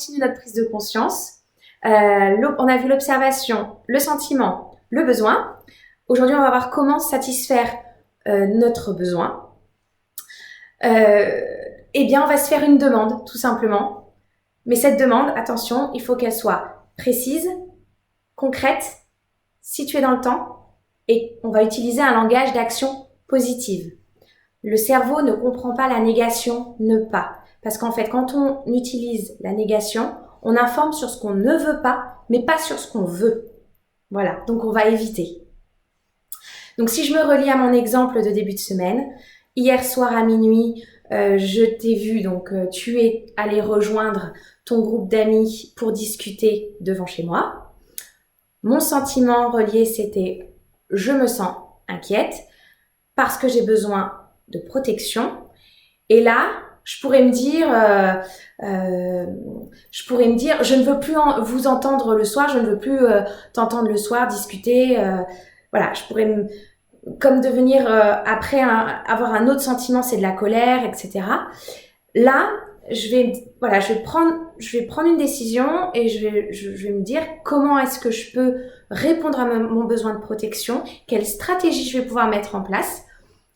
continue notre prise de conscience. On a vu l'observation, le sentiment, le besoin. Aujourd'hui, on va voir comment satisfaire notre besoin. Eh bien, on va se faire une demande, tout simplement. Mais cette demande, attention, il faut qu'elle soit précise, concrète, située dans le temps, et on va utiliser un langage d'action positive. Le cerveau ne comprend pas la négation, ne pas. Parce qu'en fait, quand on utilise la négation, on informe sur ce qu'on ne veut pas, mais pas sur ce qu'on veut. Voilà, donc on va éviter. Donc si je me relie à mon exemple de début de semaine, hier soir à minuit, je t'ai vu, donc tu es allé rejoindre ton groupe d'amis pour discuter devant chez moi. Mon sentiment relié, c'était « je me sens inquiète parce que j'ai besoin de protection ». Et là, je pourrais me dire, je ne veux plus vous entendre le soir, je ne veux plus t'entendre le soir discuter. Voilà, je pourrais comme devenir après avoir un autre sentiment, c'est de la colère, etc. Là, je vais prendre une décision et je vais me dire comment est-ce que je peux répondre à mon besoin de protection, quelle stratégie je vais pouvoir mettre en place.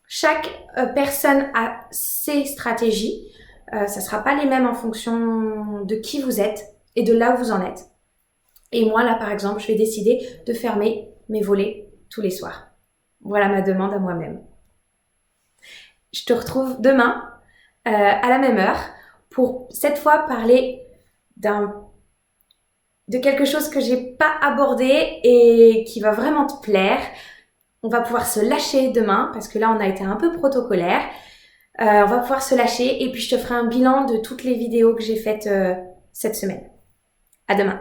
Chaque personne a ses stratégies. Ça sera pas les mêmes en fonction de qui vous êtes et de là où vous en êtes. Et moi, là, par exemple, je vais décider de fermer mes volets tous les soirs. Voilà ma demande à moi-même. Je te retrouve demain à la même heure pour cette fois parler de quelque chose que j'ai pas abordé et qui va vraiment te plaire. On va pouvoir se lâcher demain parce que là, on a été un peu protocolaire. On va pouvoir se lâcher et puis je te ferai un bilan de toutes les vidéos que j'ai faites cette semaine. À demain.